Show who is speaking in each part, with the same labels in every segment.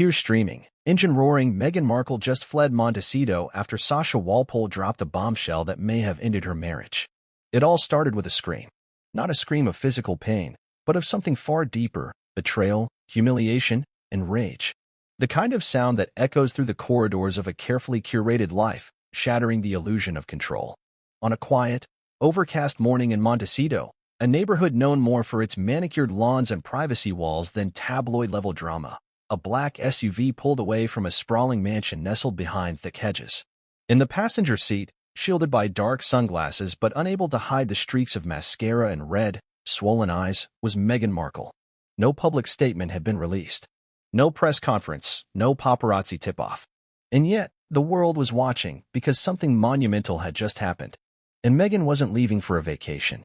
Speaker 1: tears streaming, engine roaring, Meghan Markle just fled Montecito after Sasha Walpole dropped a bombshell that may have ended her marriage. It all started with a scream. Not a scream of physical pain, but of something far deeper: betrayal, humiliation, and rage. The kind of sound that echoes through the corridors of a carefully curated life, shattering the illusion of control. On a quiet, overcast morning in Montecito, a neighborhood known more for its manicured lawns and privacy walls than tabloid-level drama, a black SUV pulled away from a sprawling mansion nestled behind thick hedges. In the passenger seat, shielded by dark sunglasses but unable to hide the streaks of mascara and red, swollen eyes, was Meghan Markle. No public statement had been released. No press conference, no paparazzi tip-off. And yet, the world was watching because something monumental had just happened. And Meghan wasn't leaving for a vacation.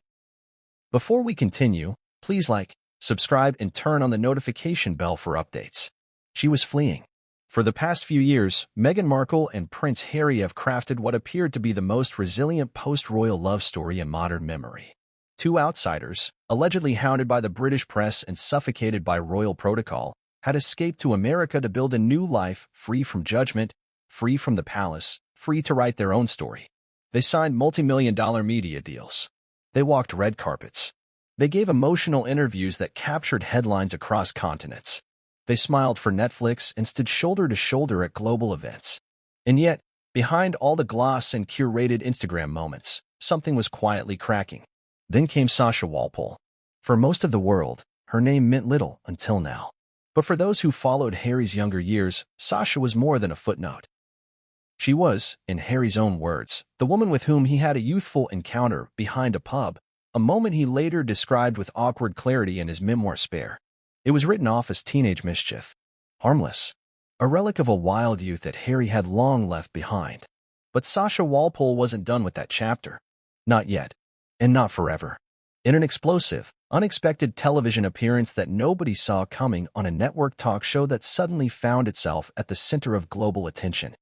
Speaker 1: Before we continue, please like, subscribe, and turn on the notification bell for updates. She was fleeing. For the past few years, Meghan Markle and Prince Harry have crafted what appeared to be the most resilient post-royal love story in modern memory. Two outsiders, allegedly hounded by the British press and suffocated by royal protocol, had escaped to America to build a new life, free from judgment, free from the palace, free to write their own story. They signed multi-million-dollar media deals. They walked red carpets. They gave emotional interviews that captured headlines across continents. They smiled for Netflix and stood shoulder to shoulder at global events. And yet, behind all the gloss and curated Instagram moments, something was quietly cracking. Then came Sasha Walpole. For most of the world, her name meant little until now. But for those who followed Harry's younger years, Sasha was more than a footnote. She was, in Harry's own words, the woman with whom he had a youthful encounter behind a pub, a moment he later described with awkward clarity in his memoir Spare. It was written off as teenage mischief. Harmless. A relic of a wild youth that Harry had long left behind. But Sasha Walpole wasn't done with that chapter. Not yet. And not forever. In an explosive, unexpected television appearance that nobody saw coming on a network talk show that suddenly found itself at the center of global attention,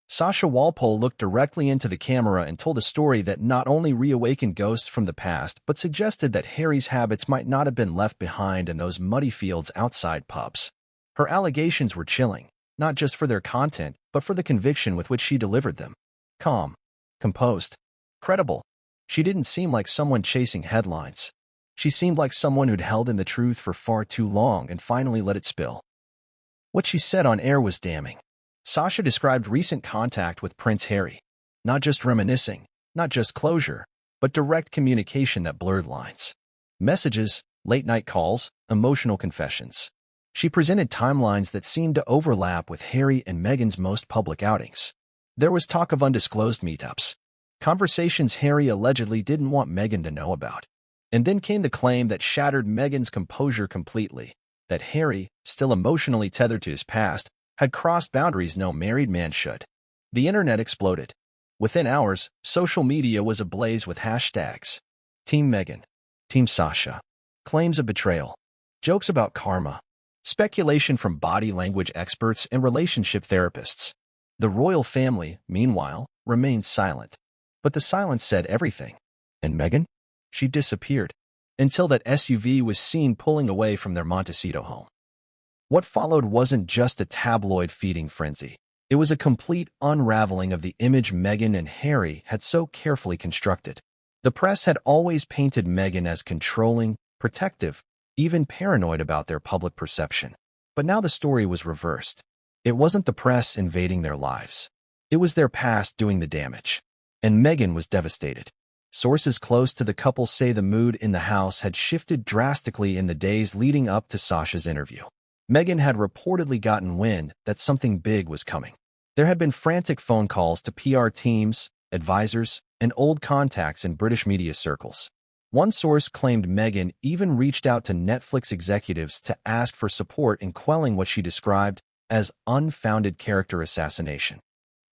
Speaker 1: Sasha Walpole looked directly into the camera and told a story that not only reawakened ghosts from the past but suggested that Harry's habits might not have been left behind in those muddy fields outside pubs. Her allegations were chilling, not just for their content, but for the conviction with which she delivered them. Calm, composed, credible. She didn't seem like someone chasing headlines. She seemed like someone who'd held in the truth for far too long and finally let it spill. What she said on air was damning. Sasha described recent contact with Prince Harry. Not just reminiscing, not just closure, but direct communication that blurred lines. Messages, late-night calls, emotional confessions. She presented timelines that seemed to overlap with Harry and Meghan's most public outings. There was talk of undisclosed meetups. Conversations Harry allegedly didn't want Meghan to know about. And then came the claim that shattered Meghan's composure completely, that Harry, still emotionally tethered to his past, had crossed boundaries no married man should. The internet exploded. Within hours, social media was ablaze with hashtags. Team Meghan. Team Sasha. Claims of betrayal. Jokes about karma. Speculation from body language experts and relationship therapists. The royal family, meanwhile, remained silent. But the silence said everything. And Meghan? She disappeared. Until that SUV was seen pulling away from their Montecito home. What followed wasn't just a tabloid feeding frenzy. It was a complete unraveling of the image Meghan and Harry had so carefully constructed. The press had always painted Meghan as controlling, protective, even paranoid about their public perception. But now the story was reversed. It wasn't the press invading their lives. It was their past doing the damage. And Meghan was devastated. Sources close to the couple say the mood in the house had shifted drastically in the days leading up to Sasha's interview. Meghan had reportedly gotten wind that something big was coming. There had been frantic phone calls to PR teams, advisors, and old contacts in British media circles. One source claimed Meghan even reached out to Netflix executives to ask for support in quelling what she described as unfounded character assassination.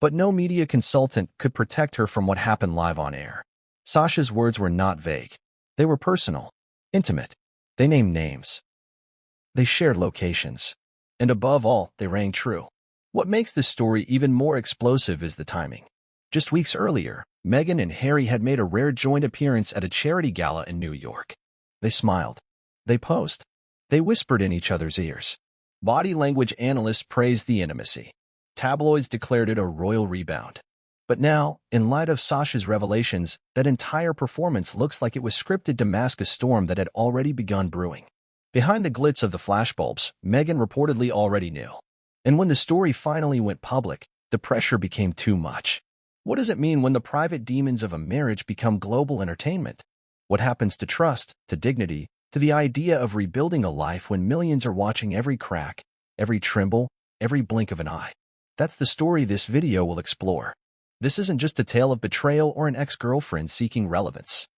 Speaker 1: But no media consultant could protect her from what happened live on air. Sasha's words were not vague. They were personal, intimate. They named names. They shared locations. And above all, they rang true. What makes this story even more explosive is the timing. Just weeks earlier, Meghan and Harry had made a rare joint appearance at a charity gala in New York. They smiled. They posed. They whispered in each other's ears. Body language analysts praised the intimacy. Tabloids declared it a royal rebound. But now, in light of Sasha's revelations, that entire performance looks like it was scripted to mask a storm that had already begun brewing. Behind the glitz of the flashbulbs, Meghan reportedly already knew. And when the story finally went public, the pressure became too much. What does it mean when the private demons of a marriage become global entertainment? What happens to trust, to dignity, to the idea of rebuilding a life when millions are watching every crack, every tremble, every blink of an eye? That's the story this video will explore. This isn't just a tale of betrayal or an ex-girlfriend seeking relevance.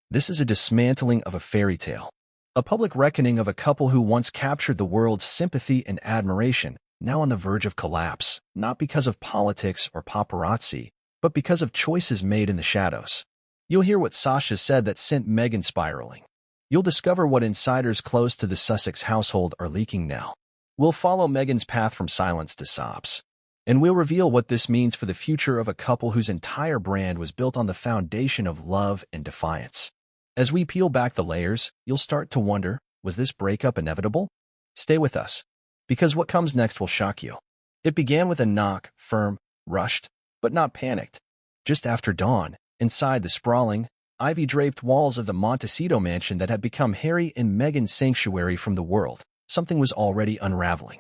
Speaker 1: This is a dismantling of a fairy tale. A public reckoning of a couple who once captured the world's sympathy and admiration, now on the verge of collapse, not because of politics or paparazzi, but because of choices made in the shadows. You'll hear what Sasha said that sent Meghan spiraling. You'll discover what insiders close to the Sussex household are leaking now. We'll follow Meghan's path from silence to sobs. And we'll reveal what this means for the future of a couple whose entire brand was built on the foundation of love and defiance. As we peel back the layers, you'll start to wonder, was this breakup inevitable? Stay with us, because what comes next will shock you. It began with a knock, firm, rushed, but not panicked. Just after dawn, inside the sprawling, ivy-draped walls of the Montecito mansion that had become Harry and Meghan's sanctuary from the world, something was already unraveling.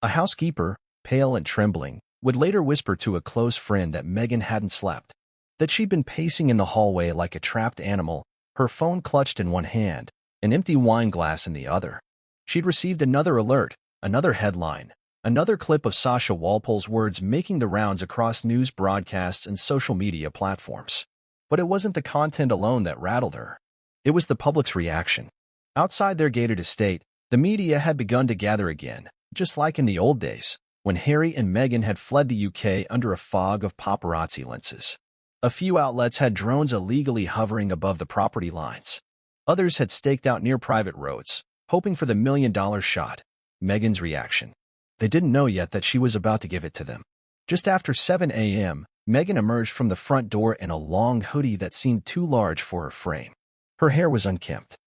Speaker 1: A housekeeper, pale and trembling, would later whisper to a close friend that Meghan hadn't slept, that she'd been pacing in the hallway like a trapped animal, her phone clutched in one hand, an empty wine glass in the other. She'd received another alert, another headline, another clip of Sasha Walpole's words making the rounds across news broadcasts and social media platforms. But it wasn't the content alone that rattled her. It was the public's reaction. Outside their gated estate, the media had begun to gather again, just like in the old days, when Harry and Meghan had fled the UK under a fog of paparazzi lenses. A few outlets had drones illegally hovering above the property lines. Others had staked out near private roads, hoping for the million-dollar shot. Meghan's reaction. They didn't know yet that she was about to give it to them. Just after 7 a.m., Meghan emerged from the front door in a long hoodie that seemed too large for her frame. Her hair was unkempt.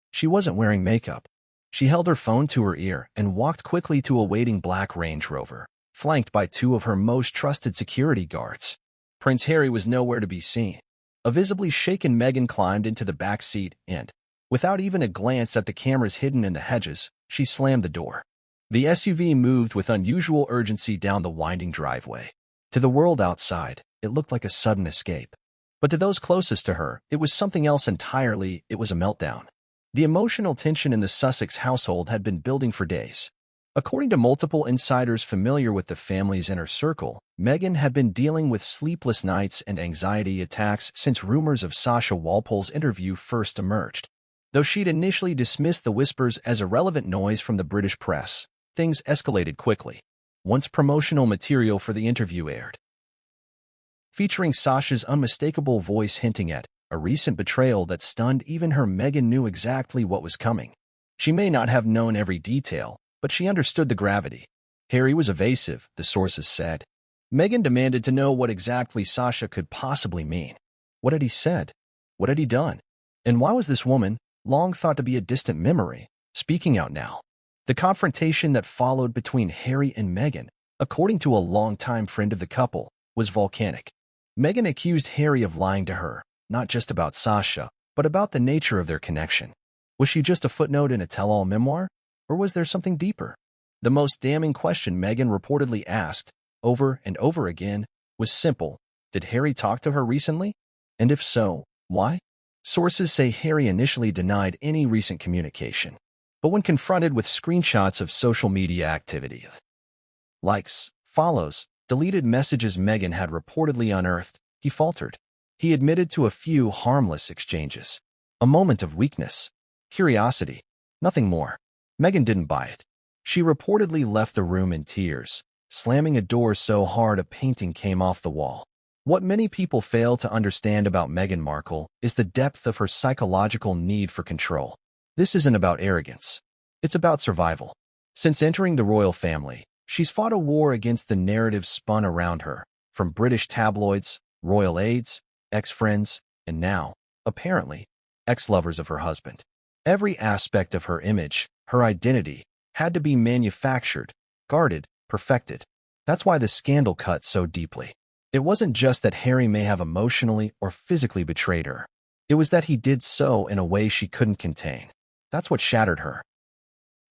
Speaker 1: She wasn't wearing makeup. She held her phone to her ear and walked quickly to a waiting black Range Rover, flanked by two of her most trusted security guards. Prince Harry was nowhere to be seen. A visibly shaken Meghan climbed into the back seat and, without even a glance at the cameras hidden in the hedges, she slammed the door. The SUV moved with unusual urgency down the winding driveway. To the world outside, it looked like a sudden escape. But to those closest to her, it was something else entirely. It was a meltdown. The emotional tension in the Sussex household had been building for days. According to multiple insiders familiar with the family's inner circle, Meghan had been dealing with sleepless nights and anxiety attacks since rumors of Sasha Walpole's interview first emerged. Though she'd initially dismissed the whispers as irrelevant noise from the British press, things escalated quickly once promotional material for the interview aired, featuring Sasha's unmistakable voice hinting at a recent betrayal that stunned even her. Meghan knew exactly what was coming. She may not have known every detail, but she understood the gravity. Harry was evasive, the sources said. Meghan demanded to know what exactly Sasha could possibly mean. What had he said? What had he done? And why was this woman, long thought to be a distant memory, speaking out now? The confrontation that followed between Harry and Meghan, according to a longtime friend of the couple, was volcanic. Meghan accused Harry of lying to her, not just about Sasha, but about the nature of their connection. Was she just a footnote in a tell-all memoir? Or was there something deeper? The most damning question Meghan reportedly asked, over and over again, was simple. Did Harry talk to her recently? And if so, why? Sources say Harry initially denied any recent communication. But when confronted with screenshots of social media activity, likes, follows, deleted messages Meghan had reportedly unearthed, he faltered. He admitted to a few harmless exchanges. A moment of weakness. Curiosity. Nothing more. Meghan didn't buy it. She reportedly left the room in tears, slamming a door so hard a painting came off the wall. What many people fail to understand about Meghan Markle is the depth of her psychological need for control. This isn't about arrogance. It's about survival. Since entering the royal family, she's fought a war against the narrative spun around her, from British tabloids, royal aides, ex-friends, and now, apparently, ex-lovers of her husband. Every aspect of her image, her identity, had to be manufactured, guarded, perfected. That's why the scandal cut so deeply. It wasn't just that Harry may have emotionally or physically betrayed her. It was that he did so in a way she couldn't contain. That's what shattered her.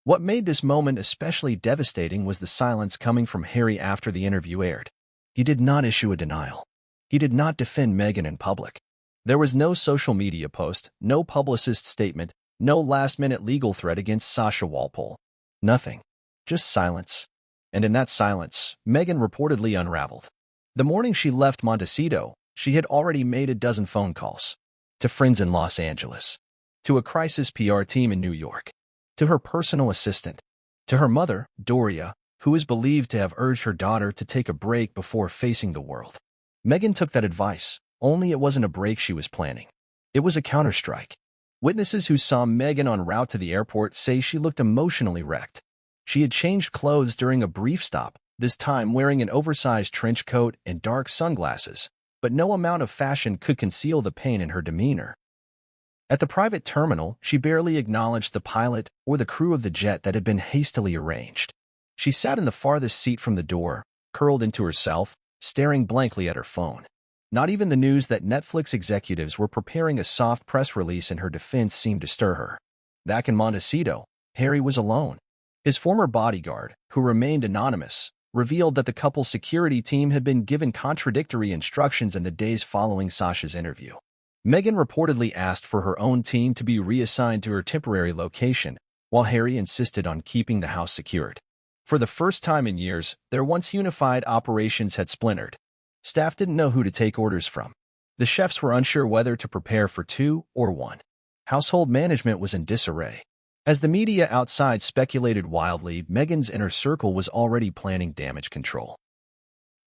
Speaker 1: What made this moment especially devastating was the silence coming from Harry after the interview aired. He did not issue a denial. He did not defend Meghan in public. There was no social media post, no publicist statement, no last-minute legal threat against Sasha Walpole. Nothing. Just silence. And in that silence, Meghan reportedly unraveled. The morning she left Montecito, she had already made a dozen phone calls. To friends in Los Angeles. To a crisis PR team in New York. To her personal assistant. To her mother, Doria, who is believed to have urged her daughter to take a break before facing the world. Meghan took that advice, only it wasn't a break she was planning. It was a counterstrike. Witnesses who saw Meghan en route to the airport say she looked emotionally wrecked. She had changed clothes during a brief stop, this time wearing an oversized trench coat and dark sunglasses, but no amount of fashion could conceal the pain in her demeanor. At the private terminal, she barely acknowledged the pilot or the crew of the jet that had been hastily arranged. She sat in the farthest seat from the door, curled into herself, staring blankly at her phone. Not even the news that Netflix executives were preparing a soft press release in her defense seemed to stir her. Back in Montecito, Harry was alone. His former bodyguard, who remained anonymous, revealed that the couple's security team had been given contradictory instructions in the days following Sasha's interview. Meghan reportedly asked for her own team to be reassigned to her temporary location, while Harry insisted on keeping the house secured. For the first time in years, their once unified operations had splintered. Staff didn't know who to take orders from. The chefs were unsure whether to prepare for two or one. Household management was in disarray. As the media outside speculated wildly, Meghan's inner circle was already planning damage control.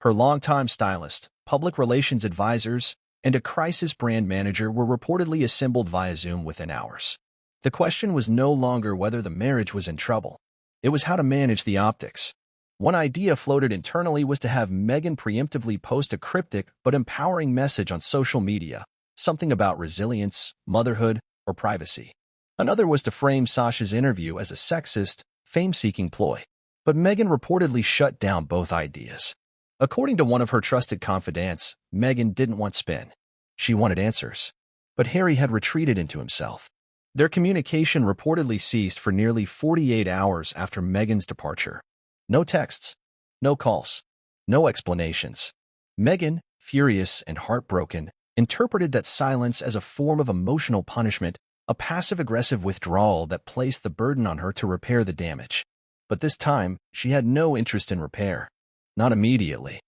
Speaker 1: Her longtime stylist, public relations advisors, and a crisis brand manager were reportedly assembled via Zoom within hours. The question was no longer whether the marriage was in trouble. It was how to manage the optics. One idea floated internally was to have Meghan preemptively post a cryptic but empowering message on social media, something about resilience, motherhood, or privacy. Another was to frame Sasha's interview as a sexist, fame-seeking ploy. But Meghan reportedly shut down both ideas. According to one of her trusted confidants, Meghan didn't want spin. She wanted answers. But Harry had retreated into himself. Their communication reportedly ceased for nearly 48 hours after Meghan's departure. No texts, no calls, no explanations. Meghan, furious and heartbroken, interpreted that silence as a form of emotional punishment, a passive-aggressive withdrawal that placed the burden on her to repair the damage. But this time, she had no interest in repair. Not immediately.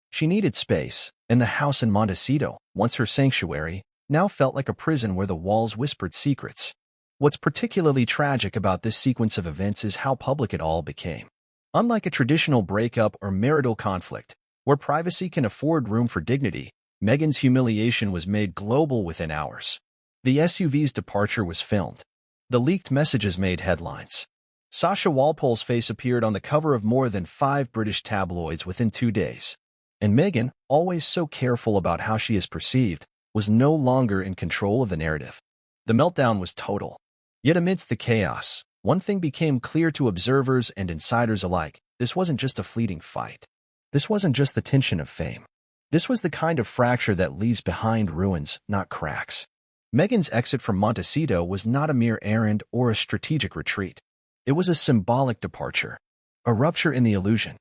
Speaker 1: She needed space, and the house in Montecito, once her sanctuary, now felt like a prison where the walls whispered secrets. What's particularly tragic about this sequence of events is how public it all became. Unlike a traditional breakup or marital conflict, where privacy can afford room for dignity, Meghan's humiliation was made global within hours. The SUV's departure was filmed. The leaked messages made headlines. Sasha Walpole's face appeared on the cover of more than 5 British tabloids within 2 days. And Meghan, always so careful about how she is perceived, was no longer in control of the narrative. The meltdown was total. Yet amidst the chaos, one thing became clear to observers and insiders alike. This wasn't just a fleeting fight. This wasn't just the tension of fame. This was the kind of fracture that leaves behind ruins, not cracks. Meghan's exit from Montecito was not a mere errand or a strategic retreat. It was a symbolic departure, a rupture in the illusion.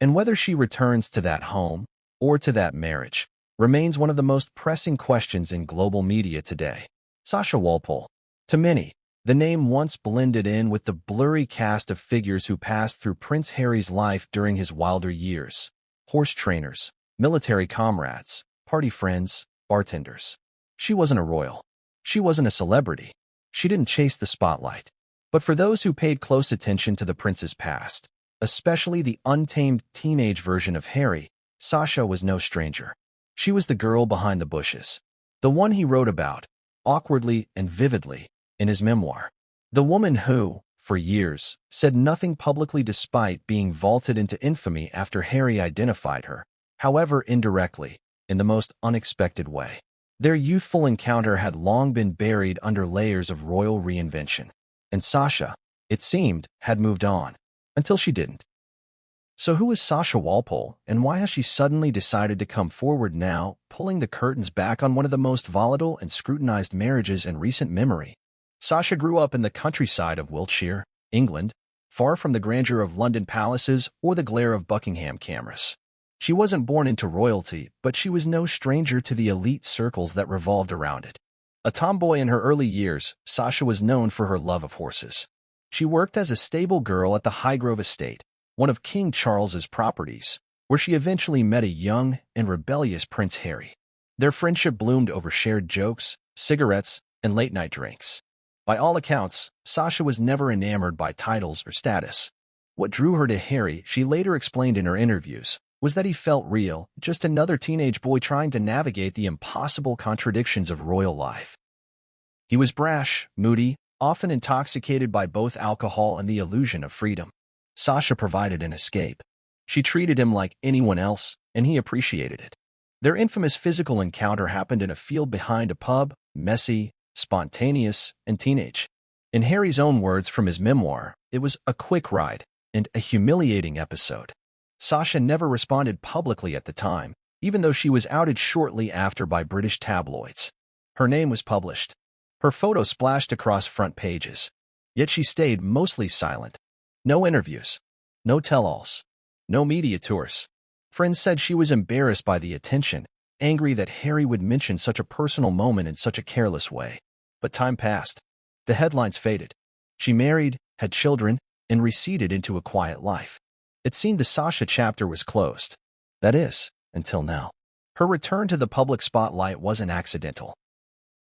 Speaker 1: And whether she returns to that home or to that marriage remains one of the most pressing questions in global media today. Sasha Walpole. To many, the name once blended in with the blurry cast of figures who passed through Prince Harry's life during his wilder years. Horse trainers, military comrades, party friends, bartenders. She wasn't a royal. She wasn't a celebrity. She didn't chase the spotlight. But for those who paid close attention to the prince's past, especially the untamed teenage version of Harry, Sasha was no stranger. She was the girl behind the bushes. The one he wrote about, awkwardly and vividly, in his memoir. The woman who, for years, said nothing publicly despite being vaulted into infamy after Harry identified her, however indirectly, in the most unexpected way. Their youthful encounter had long been buried under layers of royal reinvention. And Sasha, it seemed, had moved on, until she didn't. So who is Sasha Walpole, and why has she suddenly decided to come forward now, pulling the curtains back on one of the most volatile and scrutinized marriages in recent memory? Sasha grew up in the countryside of Wiltshire, England, far from the grandeur of London palaces or the glare of Buckingham cameras. She wasn't born into royalty, but she was no stranger to the elite circles that revolved around it. A tomboy in her early years, Sasha was known for her love of horses. She worked as a stable girl at the Highgrove estate, one of King Charles's properties, where she eventually met a young and rebellious Prince Harry. Their friendship bloomed over shared jokes, cigarettes, and late-night drinks. By all accounts, Sasha was never enamored by titles or status. What drew her to Harry, she later explained in her interviews, was that he felt real, just another teenage boy trying to navigate the impossible contradictions of royal life. He was brash, moody, often intoxicated by both alcohol and the illusion of freedom. Sasha provided an escape. She treated him like anyone else, and he appreciated it. Their infamous physical encounter happened in a field behind a pub, messy, spontaneous, and teenage. In Harry's own words from his memoir, it was a quick ride and a humiliating episode. Sasha never responded publicly at the time, even though she was outed shortly after by British tabloids. Her name was published. Her photo splashed across front pages. Yet she stayed mostly silent. No interviews. No tell-alls. No media tours. Friends said she was embarrassed by the attention, angry that Harry would mention such a personal moment in such a careless way. But time passed. The headlines faded. She married, had children, and receded into a quiet life. It seemed the Sasha chapter was closed. That is, until now. Her return to the public spotlight wasn't accidental.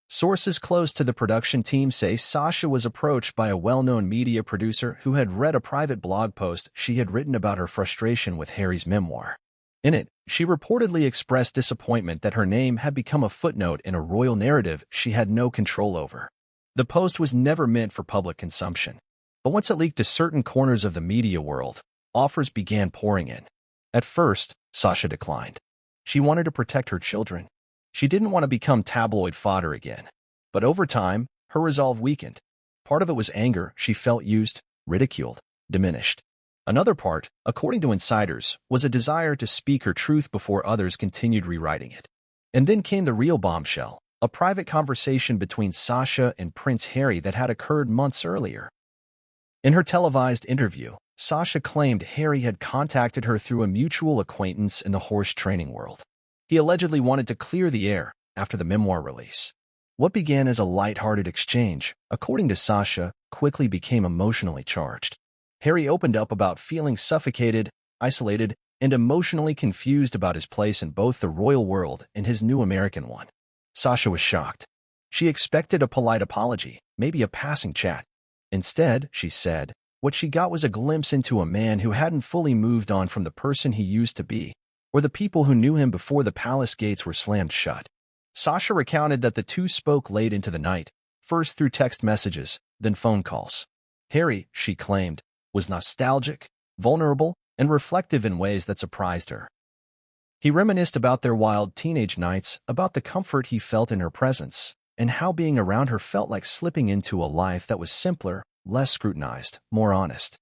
Speaker 1: Sources close to the production team say Sasha was approached by a well-known media producer who had read a private blog post she had written about her frustration with Harry's memoir. In it, she reportedly expressed disappointment that her name had become a footnote in a royal narrative she had no control over. The post was never meant for public consumption. But once it leaked to certain corners of the media world, offers began pouring in. At first, Sasha declined. She wanted to protect her children. She didn't want to become tabloid fodder again. But over time, her resolve weakened. Part of it was anger she felt used, ridiculed, diminished. Another part, according to insiders, was a desire to speak her truth before others continued rewriting it. And then came the real bombshell, a private conversation between Sasha and Prince Harry that had occurred months earlier. In her televised interview, Sasha claimed Harry had contacted her through a mutual acquaintance in the horse training world. He allegedly wanted to clear the air after the memoir release. What began as a light-hearted exchange, according to Sasha, quickly became emotionally charged. Harry opened up about feeling suffocated, isolated, and emotionally confused about his place in both the royal world and his new American one. Sasha was shocked. She expected a polite apology, maybe a passing chat. Instead, she said, what she got was a glimpse into a man who hadn't fully moved on from the person he used to be, or the people who knew him before the palace gates were slammed shut. Sasha recounted that the two spoke late into the night, first through text messages, then phone calls. Harry, she claimed, was nostalgic, vulnerable, and reflective in ways that surprised her. He reminisced about their wild teenage nights, about the comfort he felt in her presence, and how being around her felt like slipping into a life that was simpler, less scrutinized, more honest.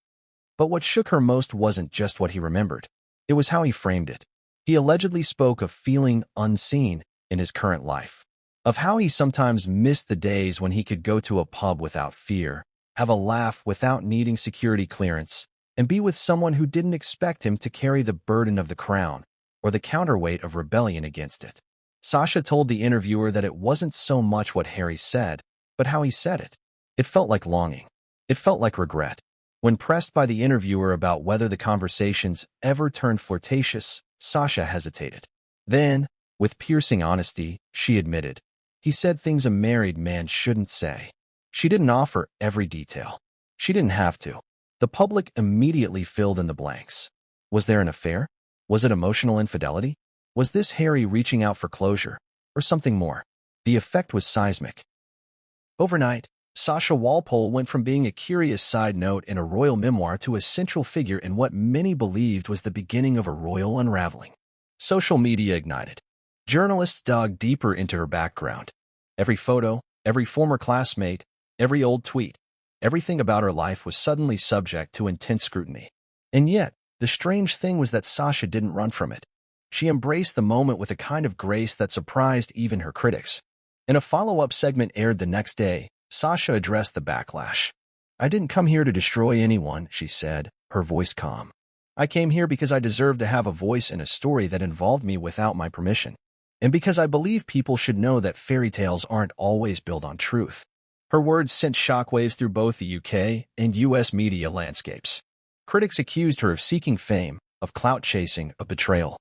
Speaker 1: But what shook her most wasn't just what he remembered. It was how he framed it. He allegedly spoke of feeling unseen in his current life, of how he sometimes missed the days when he could go to a pub without fear, have a laugh without needing security clearance, and be with someone who didn't expect him to carry the burden of the crown or the counterweight of rebellion against it. Sasha told the interviewer that it wasn't so much what Harry said, but how he said it. It felt like longing. It felt like regret. When pressed by the interviewer about whether the conversations ever turned flirtatious, Sasha hesitated. Then, with piercing honesty, she admitted, he said things a married man shouldn't say. She didn't offer every detail. She didn't have to. The public immediately filled in the blanks. Was there an affair? Was it emotional infidelity? Was this Harry reaching out for closure? Or something more? The effect was seismic. Overnight, Sasha Walpole went from being a curious side note in a royal memoir to a central figure in what many believed was the beginning of a royal unraveling. Social media ignited. Journalists dug deeper into her background. Every photo, every former classmate, every old tweet. Everything about her life was suddenly subject to intense scrutiny. And yet, the strange thing was that Sasha didn't run from it. She embraced the moment with a kind of grace that surprised even her critics. In a follow-up segment aired the next day, Sasha addressed the backlash. "I didn't come here to destroy anyone," she said, her voice calm. "I came here because I deserve to have a voice in a story that involved me without my permission. And because I believe people should know that fairy tales aren't always built on truth." Her words sent shockwaves through both the UK and US media landscapes. Critics accused her of seeking fame, of clout chasing, of betrayal.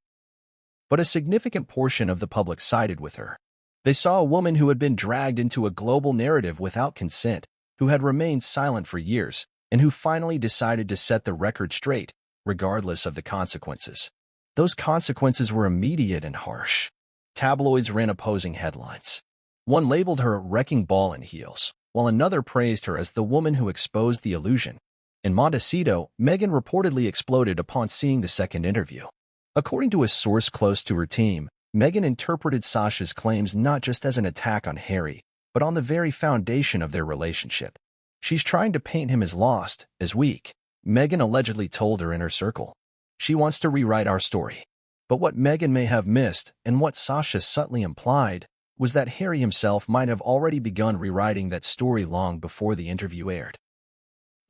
Speaker 1: But a significant portion of the public sided with her. They saw a woman who had been dragged into a global narrative without consent, who had remained silent for years, and who finally decided to set the record straight, regardless of the consequences. Those consequences were immediate and harsh. Tabloids ran opposing headlines. One labeled her a wrecking ball in heels, while another praised her as the woman who exposed the illusion. In Montecito, Meghan reportedly exploded upon seeing the second interview. According to a source close to her team, Meghan interpreted Sasha's claims not just as an attack on Harry, but on the very foundation of their relationship. "She's trying to paint him as lost, as weak," Meghan allegedly told her inner circle. "She wants to rewrite our story." But what Meghan may have missed, and what Sasha subtly implied, was that Harry himself might have already begun rewriting that story long before the interview aired.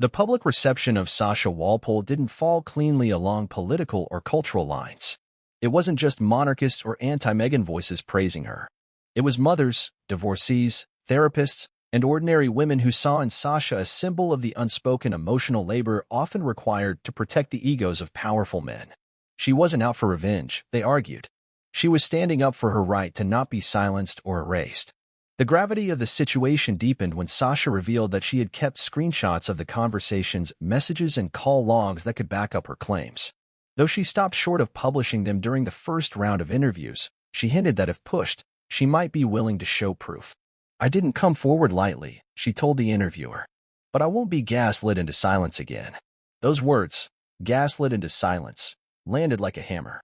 Speaker 1: The public reception of Sasha Walpole didn't fall cleanly along political or cultural lines. It wasn't just monarchist or anti-Meghan voices praising her. It was mothers, divorcees, therapists, and ordinary women who saw in Sasha a symbol of the unspoken emotional labor often required to protect the egos of powerful men. She wasn't out for revenge, they argued. She was standing up for her right to not be silenced or erased. The gravity of the situation deepened when Sasha revealed that she had kept screenshots of the conversations, messages, and call logs that could back up her claims. Though she stopped short of publishing them during the first round of interviews, she hinted that if pushed, she might be willing to show proof. "I didn't come forward lightly," she told the interviewer. "But I won't be gaslit into silence again." Those words, gaslit into silence, landed like a hammer.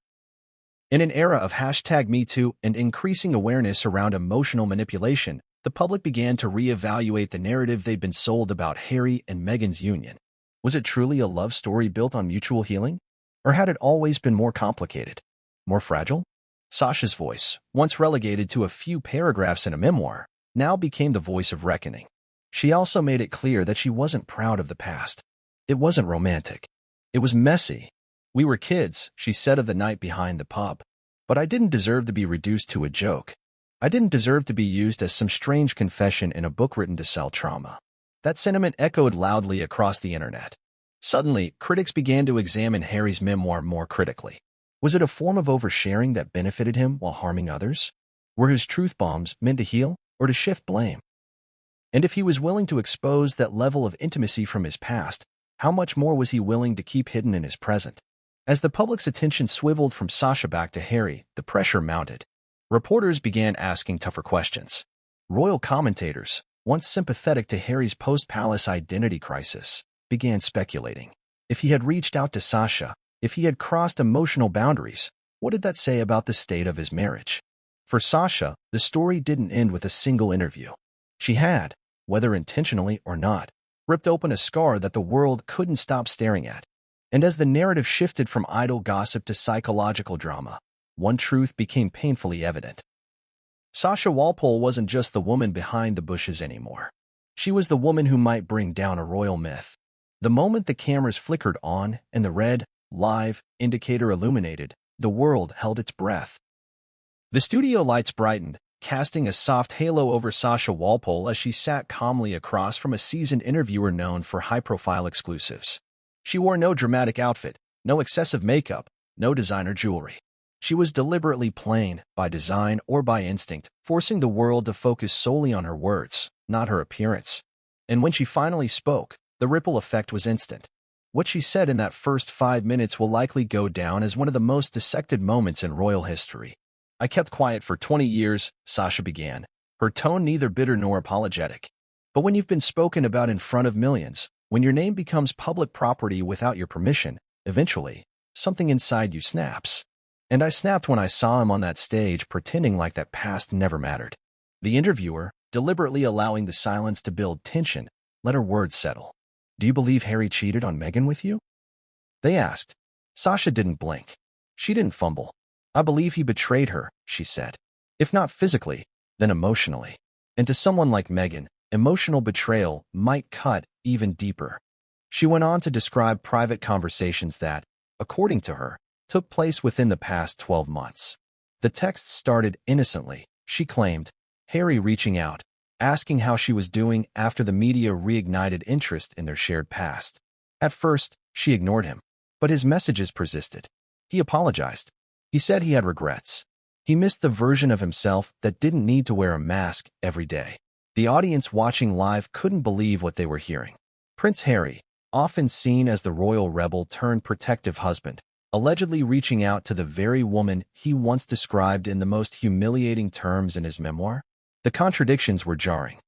Speaker 1: In an era of #MeToo and increasing awareness around emotional manipulation, the public began to reevaluate the narrative they'd been sold about Harry and Meghan's union. Was it truly a love story built on mutual healing? Or had it always been more complicated, more fragile? Sasha's voice, once relegated to a few paragraphs in a memoir, now became the voice of reckoning. She also made it clear that she wasn't proud of the past. It wasn't romantic. It was messy. "We were kids," she said of the night behind the pub. "But I didn't deserve to be reduced to a joke. I didn't deserve to be used as some strange confession in a book written to sell trauma." That sentiment echoed loudly across the internet. Suddenly, critics began to examine Harry's memoir more critically. Was it a form of oversharing that benefited him while harming others? Were his truth bombs meant to heal or to shift blame? And if he was willing to expose that level of intimacy from his past, how much more was he willing to keep hidden in his present? As the public's attention swiveled from Sasha back to Harry, the pressure mounted. Reporters began asking tougher questions. Royal commentators, once sympathetic to Harry's post-palace identity crisis, began speculating. If he had reached out to Sasha, if he had crossed emotional boundaries, what did that say about the state of his marriage? For Sasha, the story didn't end with a single interview. She had, whether intentionally or not, ripped open a scar that the world couldn't stop staring at. And as the narrative shifted from idle gossip to psychological drama, one truth became painfully evident. Sasha Walpole wasn't just the woman behind the bushes anymore. She was the woman who might bring down a royal myth. The moment the cameras flickered on and the red, live indicator illuminated, the world held its breath. The studio lights brightened, casting a soft halo over Sasha Walpole as she sat calmly across from a seasoned interviewer known for high-profile exclusives. She wore no dramatic outfit, no excessive makeup, no designer jewelry. She was deliberately plain, by design or by instinct, forcing the world to focus solely on her words, not her appearance. And when she finally spoke, the ripple effect was instant. What she said in that first 5 minutes will likely go down as one of the most dissected moments in royal history. "I kept quiet for 20 years, Sasha began, her tone neither bitter nor apologetic. But when you've been spoken about in front of millions, when your name becomes public property without your permission, eventually, something inside you snaps. And I snapped when I saw him on that stage pretending like that past never mattered." The interviewer, deliberately allowing the silence to build tension, let her words settle. Do you believe Harry cheated on Meghan with you? They asked. Sasha didn't blink. She didn't fumble. I believe he betrayed her, she said. If not physically, then emotionally. And to someone like Meghan, emotional betrayal might cut even deeper. She went on to describe private conversations that, according to her, took place within the past 12 months. The texts started innocently, she claimed, Harry reaching out, asking how she was doing after the media reignited interest in their shared past. At first, she ignored him, but his messages persisted. He apologized. He said he had regrets. He missed the version of himself that didn't need to wear a mask every day. The audience watching live couldn't believe what they were hearing. Prince Harry, often seen as the royal rebel turned protective husband, allegedly reaching out to the very woman he once described in the most humiliating terms in his memoir. The contradictions were jarring.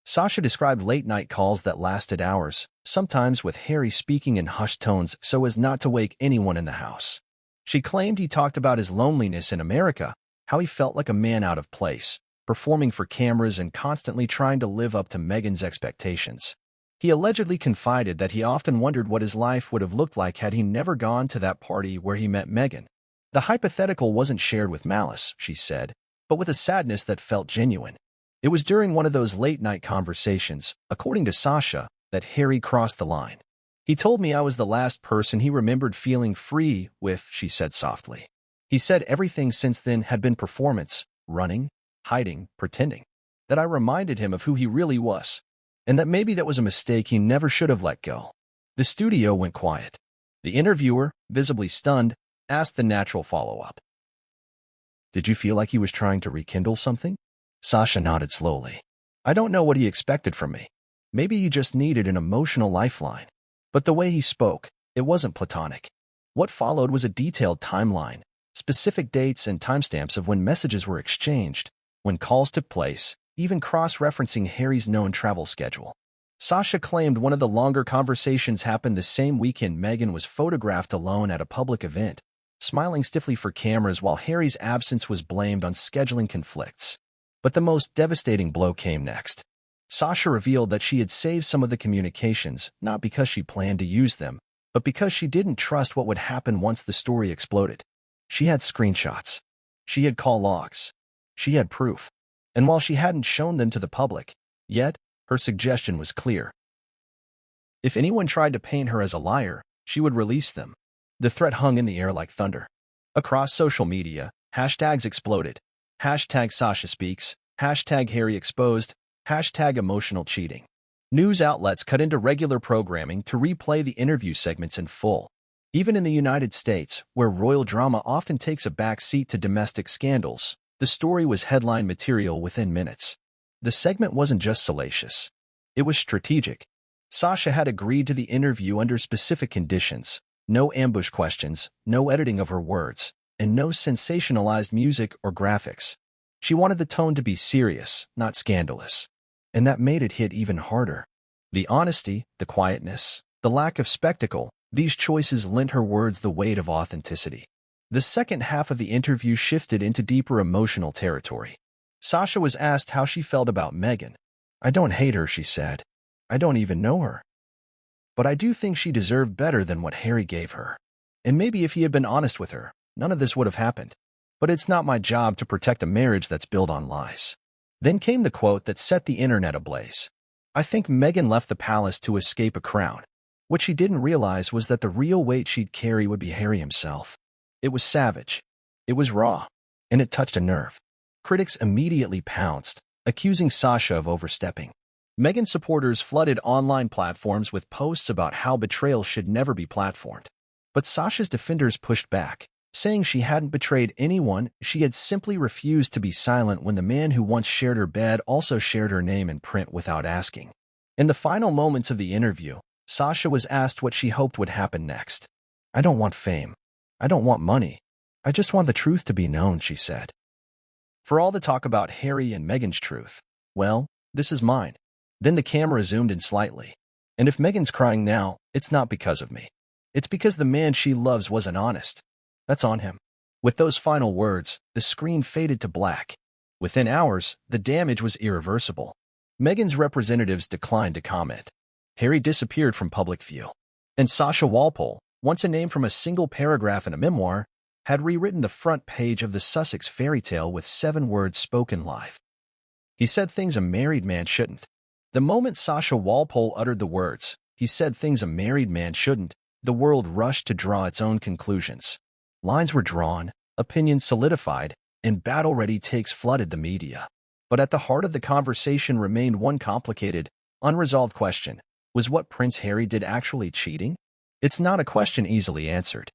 Speaker 1: Sasha described late-night calls that lasted hours, sometimes with Harry speaking in hushed tones so as not to wake anyone in the house. She claimed he talked about his loneliness in America, how he felt like a man out of place, performing for cameras and constantly trying to live up to Meghan's expectations. He allegedly confided that he often wondered what his life would have looked like had he never gone to that party where he met Meghan. The hypothetical wasn't shared with malice, she said, but with a sadness that felt genuine. It was during one of those late-night conversations, according to Sasha, that Harry crossed the line. He told me I was the last person he remembered feeling free with, she said softly. He said everything since then had been performance, running, hiding, pretending. That I reminded him of who he really was, and that maybe that was a mistake he never should have let go. The studio went quiet. The interviewer, visibly stunned, asked the natural follow-up. Did you feel like he was trying to rekindle something? Sasha nodded slowly. I don't know what he expected from me. Maybe he just needed an emotional lifeline. But the way he spoke, it wasn't platonic. What followed was a detailed timeline, specific dates and timestamps of when messages were exchanged, when calls took place, even cross-referencing Harry's known travel schedule. Sasha claimed one of the longer conversations happened the same weekend Meghan was photographed alone at a public event, smiling stiffly for cameras while Harry's absence was blamed on scheduling conflicts. But the most devastating blow came next. Sasha revealed that she had saved some of the communications, not because she planned to use them, but because she didn't trust what would happen once the story exploded. She had screenshots. She had call logs. She had proof. And while she hadn't shown them to the public, yet, her suggestion was clear. If anyone tried to paint her as a liar, she would release them. The threat hung in the air like thunder. Across social media, hashtags exploded. Hashtag Sasha speaks, hashtag Harry exposed, hashtag emotional cheating. News outlets cut into regular programming to replay the interview segments in full. Even in the United States, where royal drama often takes a back seat to domestic scandals, the story was headline material within minutes. The segment wasn't just salacious. It was strategic. Sasha had agreed to the interview under specific conditions: no ambush questions, no editing of her words, and no sensationalized music or graphics. She wanted the tone to be serious, not scandalous. And that made it hit even harder. The honesty, the quietness, the lack of spectacle, these choices lent her words the weight of authenticity. The second half of the interview shifted into deeper emotional territory. Sasha was asked how she felt about Meghan. I don't hate her, she said. I don't even know her. But I do think she deserved better than what Harry gave her. And maybe if he had been honest with her, none of this would have happened. But it's not my job to protect a marriage that's built on lies. Then came the quote that set the internet ablaze. I think Meghan left the palace to escape a crown. What she didn't realize was that the real weight she'd carry would be Harry himself. It was savage. It was raw. And it touched a nerve. Critics immediately pounced, accusing Sasha of overstepping. Meghan supporters flooded online platforms with posts about how betrayal should never be platformed. But Sasha's defenders pushed back, saying she hadn't betrayed anyone. She had simply refused to be silent when the man who once shared her bed also shared her name in print without asking. In the final moments of the interview, Sasha was asked what she hoped would happen next. I don't want fame. I don't want money. I just want the truth to be known, she said. For all the talk about Harry and Meghan's truth, well, this is mine. Then the camera zoomed in slightly. And if Meghan's crying now, it's not because of me. It's because the man she loves wasn't honest. That's on him. With those final words, the screen faded to black. Within hours, the damage was irreversible. Meghan's representatives declined to comment. Harry disappeared from public view. And Sasha Walpole, once a name from a single paragraph in a memoir, had rewritten the front page of the Sussex fairy tale with 7 words spoken live. He said things a married man shouldn't. The moment Sasha Walpole uttered the words, "He said things a married man shouldn't," the world rushed to draw its own conclusions. Lines were drawn, opinions solidified, and battle-ready takes flooded the media. But at the heart of the conversation remained one complicated, unresolved question. Was what Prince Harry did actually cheating? It's not a question easily answered.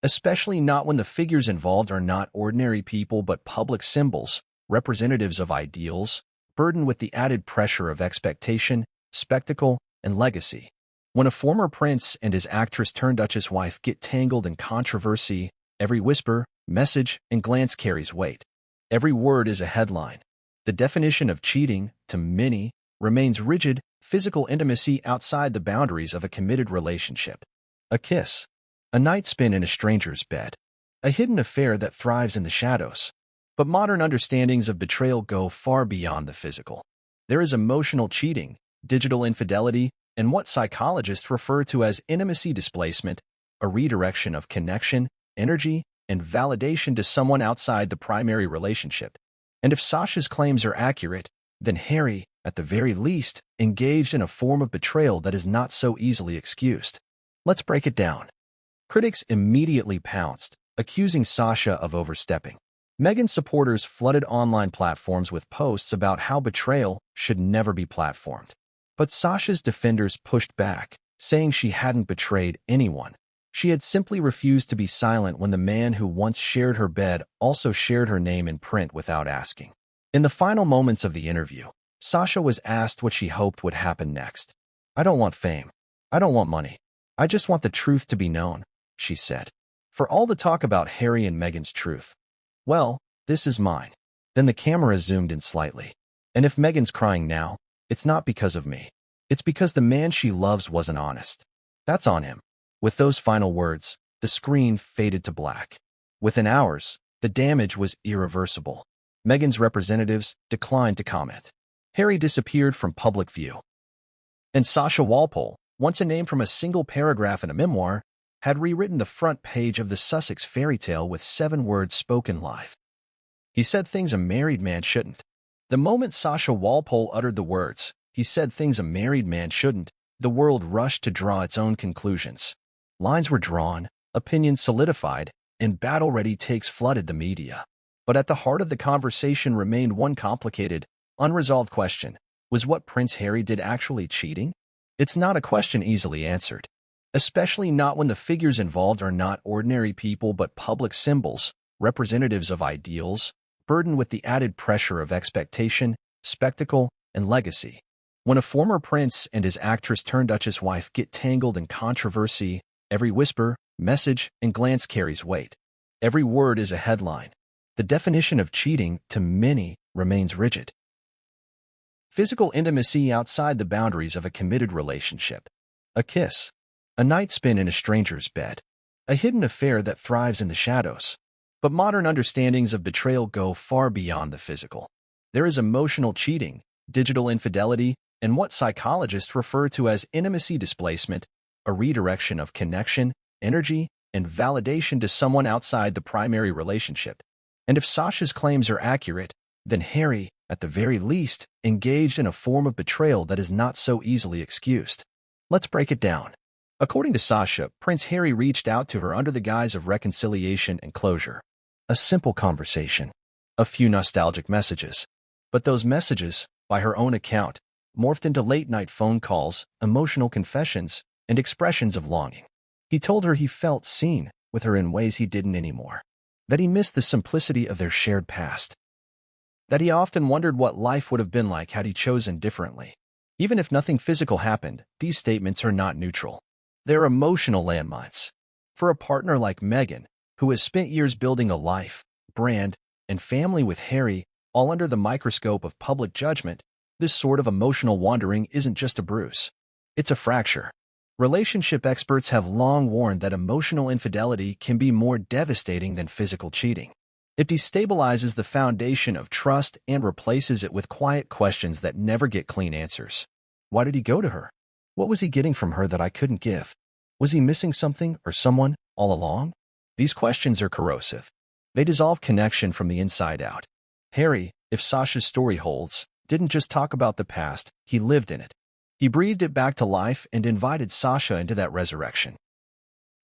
Speaker 1: Especially not when the figures involved are not ordinary people but public symbols, representatives of ideals, burdened with the added pressure of expectation, spectacle, and legacy. When a former prince and his actress-turned-duchess wife get tangled in controversy, every whisper, message, and glance carries weight. Every word is a headline. The definition of cheating, to many, remains rigid, physical intimacy outside the boundaries of a committed relationship. A kiss. A night spent in a stranger's bed. A hidden affair that thrives in the shadows. But modern understandings of betrayal go far beyond the physical. There is emotional cheating, digital infidelity, and what psychologists refer to as intimacy displacement, a redirection of connection, energy, and validation to someone outside the primary relationship. And if Sasha's claims are accurate, then Harry, at the very least, engaged in a form of betrayal that is not so easily excused. Let's break it down. Critics immediately pounced, accusing Sasha of overstepping. Meghan supporters flooded online platforms with posts about how betrayal should never be platformed. But Sasha's defenders pushed back, saying she hadn't betrayed anyone. She had simply refused to be silent when the man who once shared her bed also shared her name in print without asking. In the final moments of the interview, Sasha was asked what she hoped would happen next. "I don't want fame. I don't want money. I just want the truth to be known," she said. "For all the talk about Harry and Meghan's truth, well, this is mine." Then the camera zoomed in slightly. "And if Meghan's crying now, it's not because of me. It's because the man she loves wasn't honest. That's on him." With those final words, the screen faded to black. Within hours, the damage was irreversible. Meghan's representatives declined to comment. Harry disappeared from public view. And Sasha Walpole, once a name from a single paragraph in a memoir, had rewritten the front page of the Sussex fairy tale with 7 words spoken live. He said things a married man shouldn't. The moment Sasha Walpole uttered the words, "He said things a married man shouldn't," the world rushed to draw its own conclusions. Lines were drawn, opinions solidified, and battle-ready takes flooded the media. But at the heart of the conversation remained one complicated, unresolved question. Was what Prince Harry did actually cheating? It's not a question easily answered. Especially not when the figures involved are not ordinary people but public symbols, representatives of ideals, burdened with the added pressure of expectation, spectacle, and legacy. When a former prince and his actress-turned-duchess wife get tangled in controversy, every whisper, message, and glance carries weight. Every word is a headline. The definition of cheating, to many, remains rigid. Physical intimacy outside the boundaries of a committed relationship. A kiss. A night spent in a stranger's bed. A hidden affair that thrives in the shadows. But modern understandings of betrayal go far beyond the physical. There is emotional cheating, digital infidelity, and what psychologists refer to as intimacy displacement, a redirection of connection, energy, and validation to someone outside the primary relationship. And if Sasha's claims are accurate, then Harry, at the very least, engaged in a form of betrayal that is not so easily excused. Let's break it down. According to Sasha, Prince Harry reached out to her under the guise of reconciliation and closure. A simple conversation. A few nostalgic messages. But those messages, by her own account, morphed into late-night phone calls, emotional confessions, and expressions of longing. He told her he felt seen with her in ways he didn't anymore. That he missed the simplicity of their shared past. That he often wondered what life would have been like had he chosen differently. Even if nothing physical happened, these statements are not neutral. They're emotional landmines. For a partner like Meghan, who has spent years building a life, brand, and family with Harry, all under the microscope of public judgment, this sort of emotional wandering isn't just a bruise. It's a fracture. Relationship experts have long warned that emotional infidelity can be more devastating than physical cheating. It destabilizes the foundation of trust and replaces it with quiet questions that never get clean answers. Why did he go to her? What was he getting from her that I couldn't give? Was he missing something or someone all along? These questions are corrosive. They dissolve connection from the inside out. Harry, if Sasha's story holds, didn't just talk about the past, he lived in it. He breathed it back to life and invited Sasha into that resurrection.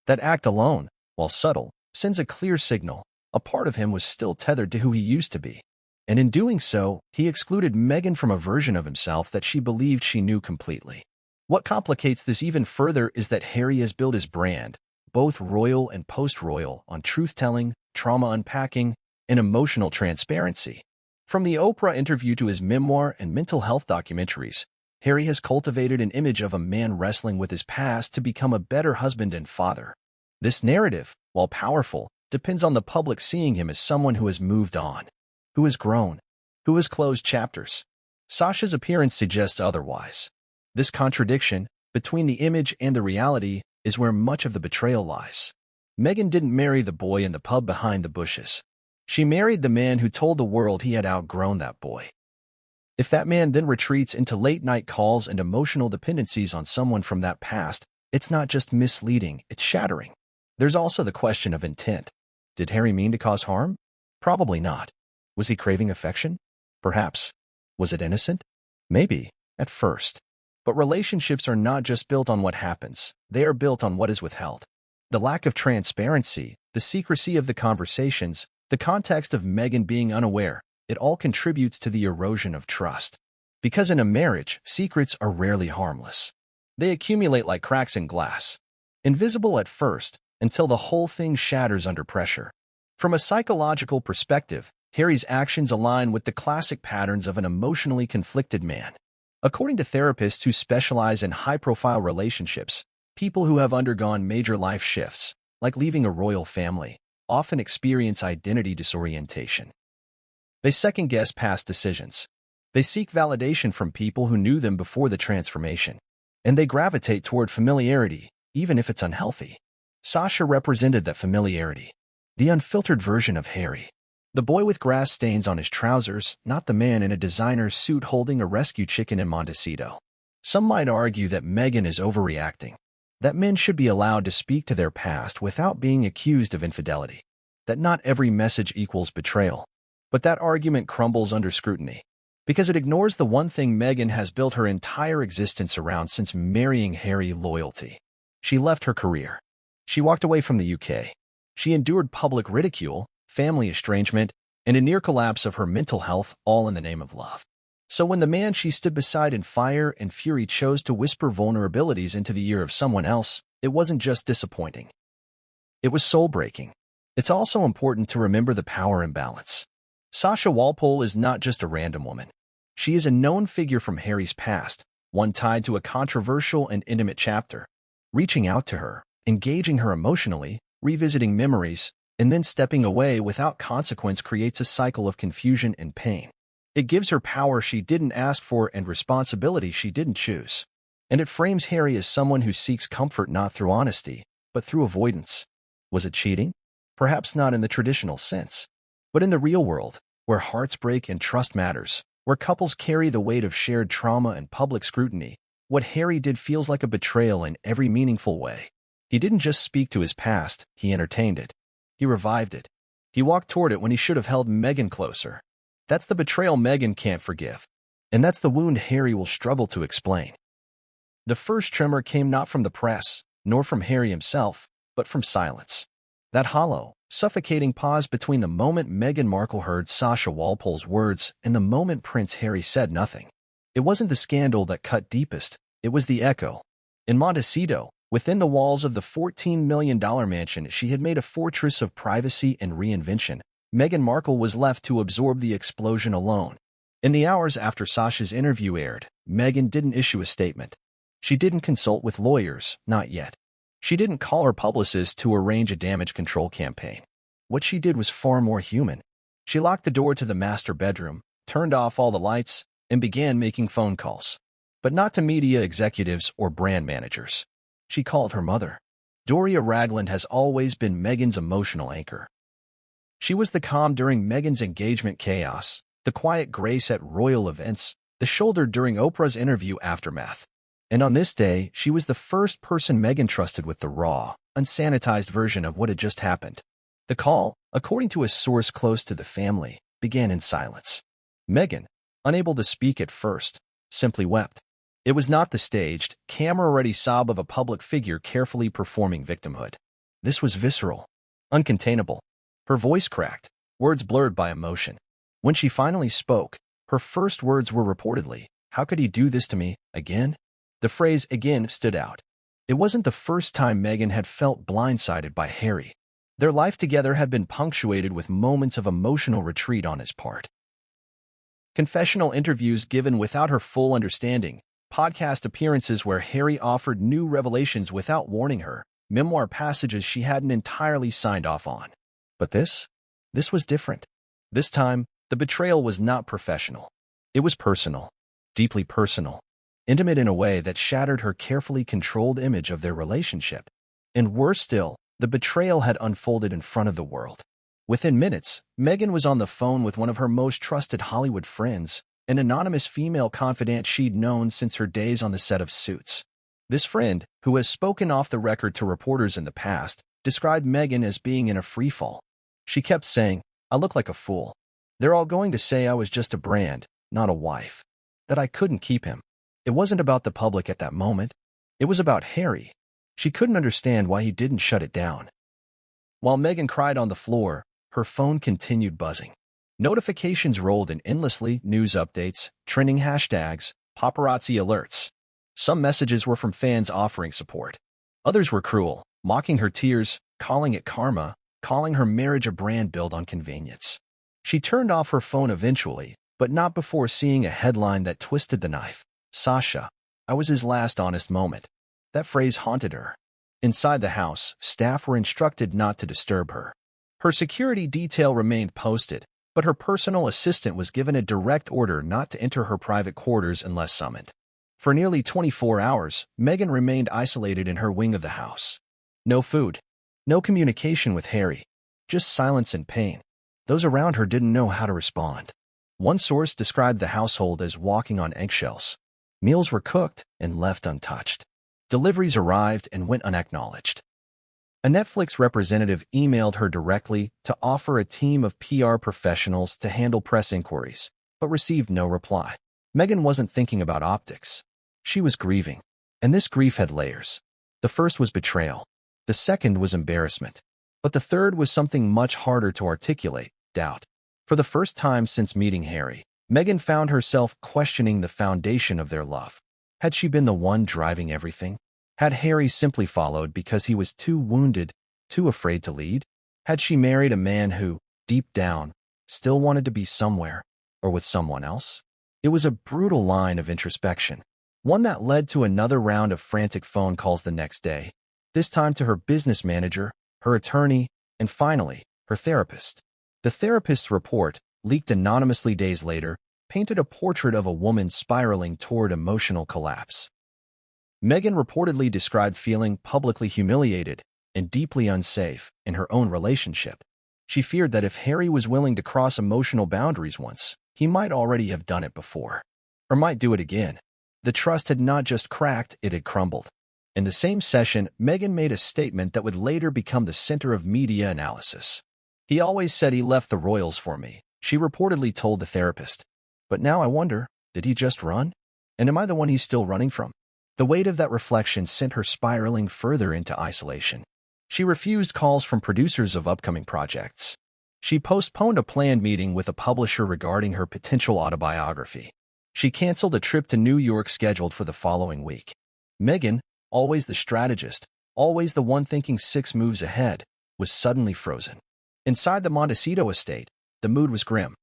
Speaker 1: That act alone, while subtle, sends a clear signal. A part of him was still tethered to who he used to be. And in doing so, he excluded Meghan from a version of himself that she believed she knew completely. What complicates this even further is that Harry has built his brand, both royal and post-royal, on truth-telling, trauma unpacking, and emotional transparency. From the Oprah interview to his memoir and mental health documentaries, Harry has cultivated an image of a man wrestling with his past to become a better husband and father. This narrative, while powerful, depends on the public seeing him as someone who has moved on, who has grown, who has closed chapters. Sasha's appearance suggests otherwise. This contradiction, between the image and the reality, is where much of the betrayal lies. Meghan didn't marry the boy in the pub behind the bushes. She married the man who told the world he had outgrown that boy. If that man then retreats into late-night calls and emotional dependencies on someone from that past, it's not just misleading, it's shattering. There's also the question of intent. Did Harry mean to cause harm? Probably not. Was he craving affection? Perhaps. Was it innocent? Maybe, at first. But relationships are not just built on what happens, they are built on what is withheld. The lack of transparency, the secrecy of the conversations, the context of Meghan being unaware, it all contributes to the erosion of trust. Because in a marriage, secrets are rarely harmless. They accumulate like cracks in glass. Invisible at first, until the whole thing shatters under pressure. From a psychological perspective, Harry's actions align with the classic patterns of an emotionally conflicted man. According to therapists who specialize in high-profile relationships, people who have undergone major life shifts, like leaving a royal family, often experience identity disorientation. They second-guess past decisions. They seek validation from people who knew them before the transformation. And they gravitate toward familiarity, even if it's unhealthy. Sasha represented that familiarity. The unfiltered version of Harry. The boy with grass stains on his trousers, not the man in a designer suit holding a rescue chicken in Montecito. Some might argue that Meghan is overreacting. That men should be allowed to speak to their past without being accused of infidelity. That not every message equals betrayal. But that argument crumbles under scrutiny. Because it ignores the one thing Meghan has built her entire existence around since marrying Harry: loyalty. She left her career. She walked away from the UK. She endured public ridicule, family estrangement, and a near collapse of her mental health, all in the name of love. So when the man she stood beside in fire and fury chose to whisper vulnerabilities into the ear of someone else, it wasn't just disappointing. It was soul-breaking. It's also important to remember the power imbalance. Sasha Walpole is not just a random woman. She is a known figure from Harry's past, one tied to a controversial and intimate chapter. Reaching out to her, engaging her emotionally, revisiting memories, and then stepping away without consequence creates a cycle of confusion and pain. It gives her power she didn't ask for and responsibility she didn't choose. And it frames Harry as someone who seeks comfort not through honesty, but through avoidance. Was it cheating? Perhaps not in the traditional sense. But in the real world, where hearts break and trust matters, where couples carry the weight of shared trauma and public scrutiny, what Harry did feels like a betrayal in every meaningful way. He didn't just speak to his past, he entertained it. He revived it. He walked toward it when he should have held Meghan closer. That's the betrayal Meghan can't forgive. And that's the wound Harry will struggle to explain. The first tremor came not from the press, nor from Harry himself, but from silence. That hollow, suffocating pause between the moment Meghan Markle heard Sasha Walpole's words and the moment Prince Harry said nothing. It wasn't the scandal that cut deepest, it was the echo. In Montecito, within the walls of the $14 million mansion she had made a fortress of privacy and reinvention, Meghan Markle was left to absorb the explosion alone. In the hours after Sasha's interview aired, Meghan didn't issue a statement. She didn't consult with lawyers, not yet. She didn't call her publicist to arrange a damage control campaign. What she did was far more human. She locked the door to the master bedroom, turned off all the lights, and began making phone calls. But not to media executives or brand managers. She called her mother. Doria Ragland has always been Meghan's emotional anchor. She was the calm during Meghan's engagement chaos, the quiet grace at royal events, the shoulder during Oprah's interview aftermath. And on this day, she was the first person Meghan trusted with the raw, unsanitized version of what had just happened. The call, according to a source close to the family, began in silence. Meghan, unable to speak at first, simply wept. It was not the staged, camera-ready sob of a public figure carefully performing victimhood. This was visceral, uncontainable. Her voice cracked, words blurred by emotion. When she finally spoke, her first words were reportedly, "How could he do this to me, again?" The phrase "again" stood out. It wasn't the first time Meghan had felt blindsided by Harry. Their life together had been punctuated with moments of emotional retreat on his part. Confessional interviews given without her full understanding, podcast appearances where Harry offered new revelations without warning her, memoir passages she hadn't entirely signed off on. But this was different. This time, the betrayal was not professional. It was personal, deeply personal, intimate in a way that shattered her carefully controlled image of their relationship. And worse still, the betrayal had unfolded in front of the world. Within minutes, Meghan was on the phone with one of her most trusted Hollywood friends, an anonymous female confidant she'd known since her days on the set of Suits. This friend, who has spoken off the record to reporters in the past, described Meghan as being in a freefall. She kept saying, "I look like a fool. They're all going to say I was just a brand, not a wife. That I couldn't keep him." It wasn't about the public at that moment. It was about Harry. She couldn't understand why he didn't shut it down. While Meghan cried on the floor, her phone continued buzzing. Notifications rolled in endlessly, news updates, trending hashtags, paparazzi alerts. Some messages were from fans offering support. Others were cruel, mocking her tears, calling it karma, calling her marriage a brand built on convenience. She turned off her phone eventually, but not before seeing a headline that twisted the knife. "Sasha, I was his last honest moment." That phrase haunted her. Inside the house, staff were instructed not to disturb her. Her security detail remained posted, but her personal assistant was given a direct order not to enter her private quarters unless summoned. For nearly 24 hours, Meghan remained isolated in her wing of the house. No food, no communication with Harry, just silence and pain. Those around her didn't know how to respond. One source described the household as walking on eggshells. Meals were cooked and left untouched. Deliveries arrived and went unacknowledged. A Netflix representative emailed her directly to offer a team of PR professionals to handle press inquiries, but received no reply. Meghan wasn't thinking about optics. She was grieving, and this grief had layers. The first was betrayal. The second was embarrassment. But the third was something much harder to articulate: doubt. For the first time since meeting Harry, Meghan found herself questioning the foundation of their love. Had she been the one driving everything? Had Harry simply followed because he was too wounded, too afraid to lead? Had she married a man who, deep down, still wanted to be somewhere, or with someone else? It was a brutal line of introspection, one that led to another round of frantic phone calls the next day, this time to her business manager, her attorney, and finally, her therapist. The therapist's report, leaked anonymously days later, painted a portrait of a woman spiraling toward emotional collapse. Meghan reportedly described feeling publicly humiliated and deeply unsafe in her own relationship. She feared that if Harry was willing to cross emotional boundaries once, he might already have done it before, or might do it again. The trust had not just cracked, it had crumbled. In the same session, Meghan made a statement that would later become the center of media analysis. "He always said he left the royals for me," she reportedly told the therapist. "But now I wonder, did he just run? And am I the one he's still running from?" The weight of that reflection sent her spiraling further into isolation. She refused calls from producers of upcoming projects. She postponed a planned meeting with a publisher regarding her potential autobiography. She canceled a trip to New York scheduled for the following week. Meghan, always the strategist, always the one thinking 6 moves ahead, was suddenly frozen. Inside the Montecito estate, the mood was grim.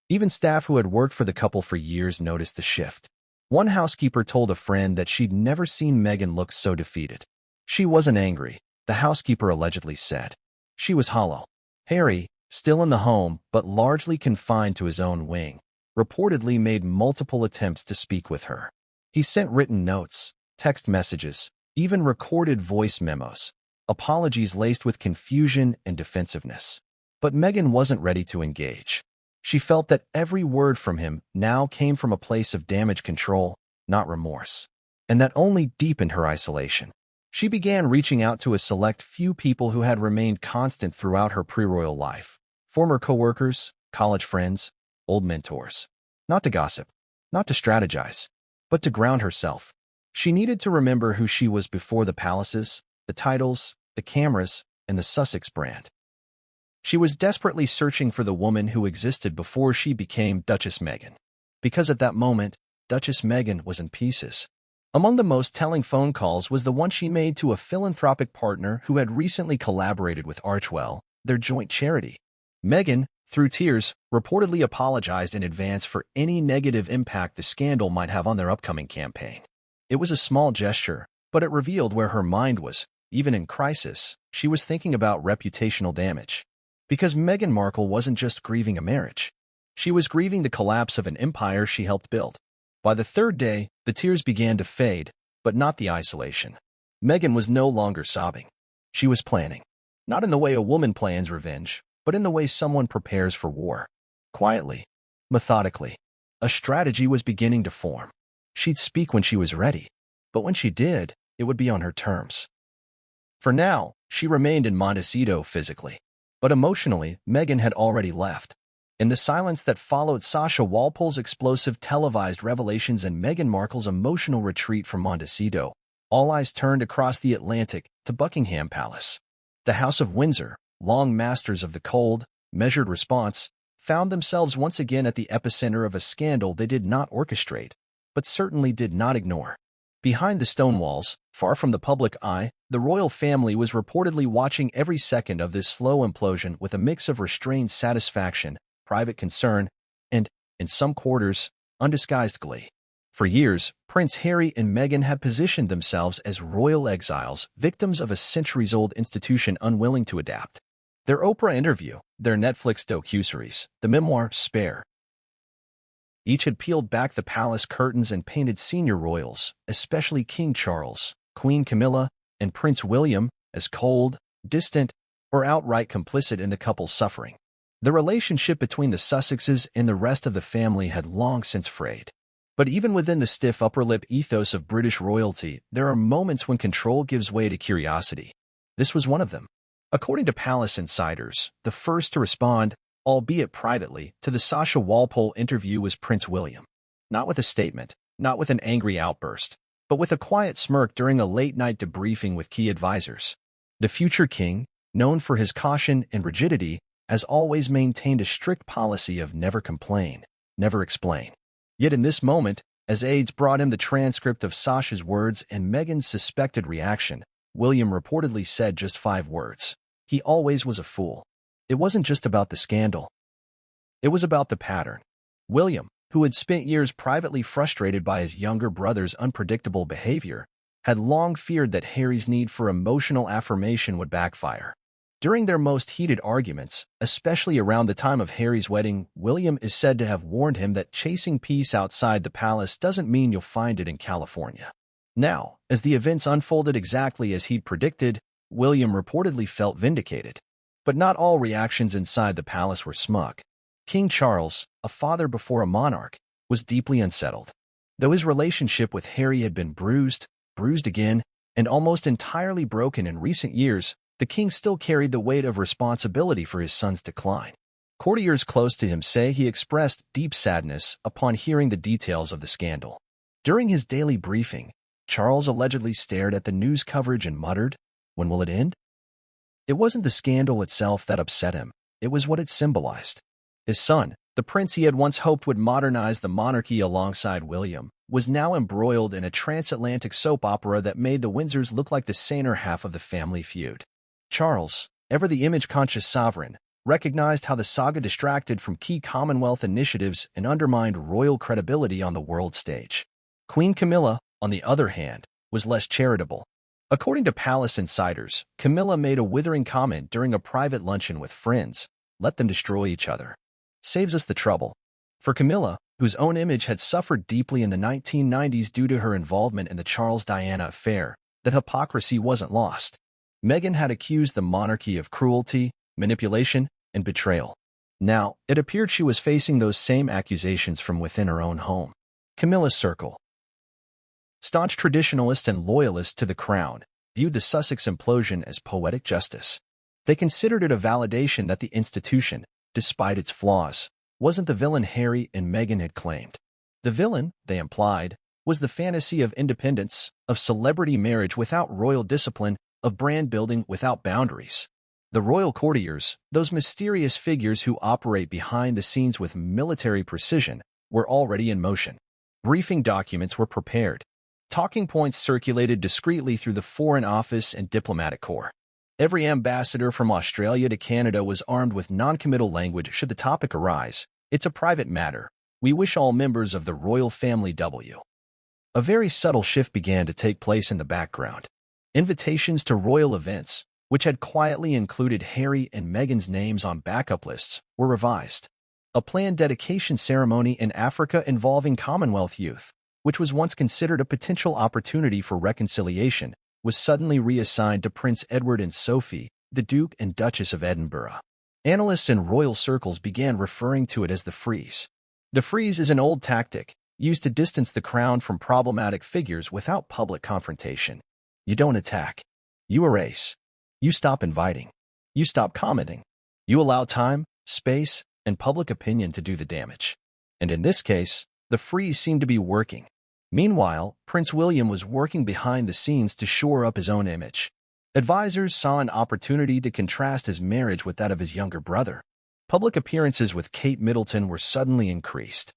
Speaker 1: Even staff who had worked for the couple for years noticed the shift. One housekeeper told a friend that she'd never seen Meghan look so defeated. She wasn't angry, the housekeeper allegedly said. She was hollow. Harry, still in the home but largely confined to his own wing, reportedly made multiple attempts to speak with her. He sent written notes, text messages, even recorded voice memos, apologies laced with confusion and defensiveness. But Meghan wasn't ready to engage. She felt that every word from him now came from a place of damage control, not remorse, and that only deepened her isolation. She began reaching out to a select few people who had remained constant throughout her pre-royal life. Former co-workers, college friends, old mentors. Not to gossip, not to strategize, but to ground herself. She needed to remember who she was before the palaces, the titles, the cameras, and the Sussex brand. She was desperately searching for the woman who existed before she became Duchess Meghan. Because at that moment, Duchess Meghan was in pieces. Among the most telling phone calls was the one she made to a philanthropic partner who had recently collaborated with Archewell, their joint charity. Meghan, through tears, reportedly apologized in advance for any negative impact the scandal might have on their upcoming campaign. It was a small gesture, but it revealed where her mind was. Even in crisis, she was thinking about reputational damage. Because Meghan Markle wasn't just grieving a marriage. She was grieving the collapse of an empire she helped build. By the third day, the tears began to fade, but not the isolation. Meghan was no longer sobbing. She was planning. Not in the way a woman plans revenge, but in the way someone prepares for war. Quietly, methodically. A strategy was beginning to form. She'd speak when she was ready, but when she did, it would be on her terms. For now, she remained in Montecito physically, but emotionally, Meghan had already left. In the silence that followed Sasha Walpole's explosive televised revelations and Meghan Markle's emotional retreat from Montecito, all eyes turned across the Atlantic to Buckingham Palace. The House of Windsor, long masters of the cold, measured response, found themselves once again at the epicenter of a scandal they did not orchestrate, but certainly did not ignore. Behind the stone walls, far from the public eye, the royal family was reportedly watching every second of this slow implosion with a mix of restrained satisfaction, private concern, and, in some quarters, undisguised glee. For years, Prince Harry and Meghan had positioned themselves as royal exiles, victims of a centuries-old institution unwilling to adapt. Their Oprah interview, their Netflix docuseries, the memoir Spare. Each had peeled back the palace curtains and painted senior royals, especially King Charles, Queen Camilla, and Prince William, as cold, distant, or outright complicit in the couple's suffering. The relationship between the Sussexes and the rest of the family had long since frayed. But even within the stiff upper-lip ethos of British royalty, there are moments when control gives way to curiosity. This was one of them. According to palace insiders, the first to respond, albeit privately, to the Sasha Walpole interview was Prince William. Not with a statement, not with an angry outburst, but with a quiet smirk during a late-night debriefing with key advisors. The future king, known for his caution and rigidity, has always maintained a strict policy of never complain, never explain. Yet in this moment, as aides brought him the transcript of Sasha's words and Meghan's suspected reaction, William reportedly said just 5 words. He always was a fool. It wasn't just about the scandal. It was about the pattern. William, who had spent years privately frustrated by his younger brother's unpredictable behavior, had long feared that Harry's need for emotional affirmation would backfire. During their most heated arguments, especially around the time of Harry's wedding, William is said to have warned him that chasing peace outside the palace doesn't mean you'll find it in California. Now, as the events unfolded exactly as he'd predicted, William reportedly felt vindicated. But not all reactions inside the palace were smug. King Charles, a father before a monarch, was deeply unsettled. Though his relationship with Harry had been bruised again, and almost entirely broken in recent years, the king still carried the weight of responsibility for his son's decline. Courtiers close to him say he expressed deep sadness upon hearing the details of the scandal. During his daily briefing, Charles allegedly stared at the news coverage and muttered, "When will it end?" It wasn't the scandal itself that upset him, it was what it symbolized. His son, the prince he had once hoped would modernize the monarchy alongside William, was now embroiled in a transatlantic soap opera that made the Windsors look like the saner half of the family feud. Charles, ever the image-conscious sovereign, recognized how the saga distracted from key Commonwealth initiatives and undermined royal credibility on the world stage. Queen Camilla, on the other hand, was less charitable. According to palace insiders, Camilla made a withering comment during a private luncheon with friends, "Let them destroy each other. Saves us the trouble." For Camilla, whose own image had suffered deeply in the 1990s due to her involvement in the Charles-Diana affair, that hypocrisy wasn't lost. Meghan had accused the monarchy of cruelty, manipulation, and betrayal. Now, it appeared she was facing those same accusations from within her own home. Camilla's circle. Staunch traditionalists and loyalists to the crown viewed the Sussex implosion as poetic justice. They considered it a validation that the institution, despite its flaws, wasn't the villain Harry and Meghan had claimed. The villain, they implied, was the fantasy of independence, of celebrity marriage without royal discipline, of brand building without boundaries. The royal courtiers, those mysterious figures who operate behind the scenes with military precision, were already in motion. Briefing documents were prepared. Talking points circulated discreetly through the Foreign Office and Diplomatic Corps. Every ambassador from Australia to Canada was armed with non-committal language should the topic arise. It's a private matter. We wish all members of the royal family W. A very subtle shift began to take place in the background. Invitations to royal events, which had quietly included Harry and Meghan's names on backup lists, were revised. A planned dedication ceremony in Africa involving Commonwealth youth, which was once considered a potential opportunity for reconciliation, was suddenly reassigned to Prince Edward and Sophie, the Duke and Duchess of Edinburgh. Analysts in royal circles began referring to it as the freeze. The freeze is an old tactic, used to distance the crown from problematic figures without public confrontation. You don't attack. You erase. You stop inviting. You stop commenting. You allow time, space, and public opinion to do the damage. And in this case, the freeze seemed to be working. Meanwhile, Prince William was working behind the scenes to shore up his own image. Advisors saw an opportunity to contrast his marriage with that of his younger brother. Public appearances with Kate Middleton were suddenly increased.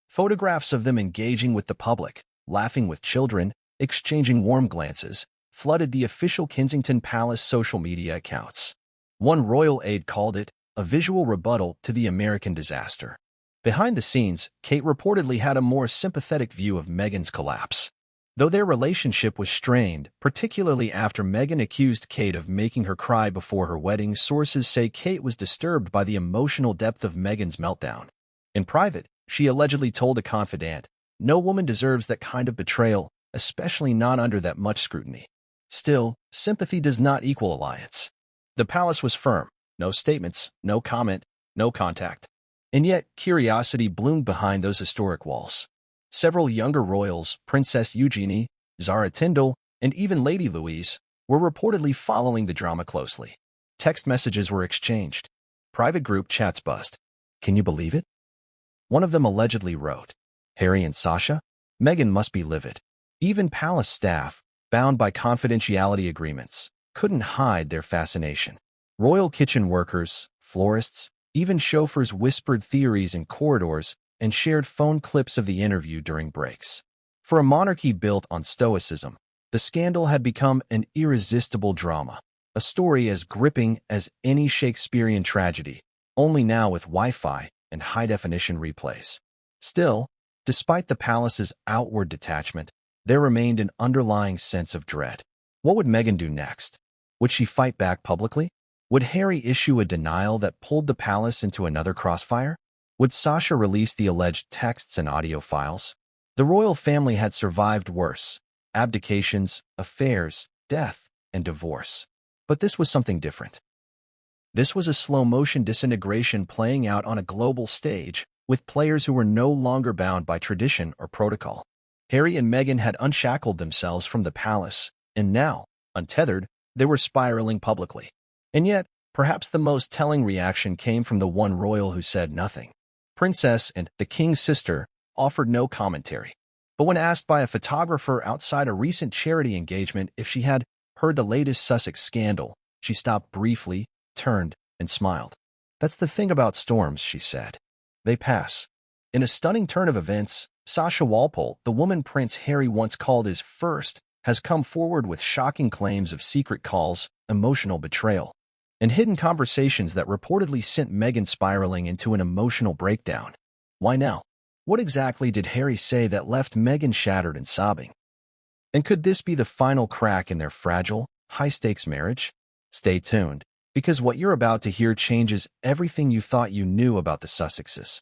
Speaker 1: Photographs of them engaging with the public, laughing with children, exchanging warm glances, flooded the official Kensington Palace social media accounts. One royal aide called it a visual rebuttal to the American disaster. Behind the scenes, Kate reportedly had a more sympathetic view of Meghan's collapse. Though their relationship was strained, particularly after Meghan accused Kate of making her cry before her wedding, sources say Kate was disturbed by the emotional depth of Meghan's meltdown. In private, she allegedly told a confidant, "No woman deserves that kind of betrayal, especially not under that much scrutiny." Still, sympathy does not equal alliance. The palace was firm. No statements, no comment, no contact. And yet, curiosity bloomed behind those historic walls. Several younger royals, Princess Eugenie, Zara Tindall, and even Lady Louise, were reportedly following the drama closely. Text messages were exchanged. Private group chats buzzed. Can you believe it? One of them allegedly wrote, "Harry and Sasha? Meghan must be livid." Even palace staff, bound by confidentiality agreements, couldn't hide their fascination. Royal kitchen workers, florists, even chauffeurs whispered theories in corridors and shared phone clips of the interview during breaks. For a monarchy built on stoicism, the scandal had become an irresistible drama, a story as gripping as any Shakespearean tragedy, only now with Wi-Fi and high-definition replays. Still, despite the palace's outward detachment, there remained an underlying sense of dread. What would Meghan do next? Would she fight back publicly? Would Harry issue a denial that pulled the palace into another crossfire? Would Sasha release the alleged texts and audio files? The royal family had survived worse: abdications, affairs, death, and divorce. But this was something different. This was a slow-motion disintegration playing out on a global stage, with players who were no longer bound by tradition or protocol. Harry and Meghan had unshackled themselves from the palace, and now, untethered, they were spiraling publicly. And yet, perhaps the most telling reaction came from the one royal who said nothing. Princess and the king's sister offered no commentary. But when asked by a photographer outside a recent charity engagement if she had heard the latest Sussex scandal, she stopped briefly, turned, and smiled. "That's the thing about storms," she said. "They pass." In a stunning turn of events, Sasha Walpole, the woman Prince Harry once called his first, has come forward with shocking claims of secret calls, emotional betrayal, and hidden conversations that reportedly sent Meghan spiraling into an emotional breakdown. Why now? What exactly did Harry say that left Meghan shattered and sobbing? And could this be the final crack in their fragile, high-stakes marriage? Stay tuned, because what you're about to hear changes everything you thought you knew about the Sussexes.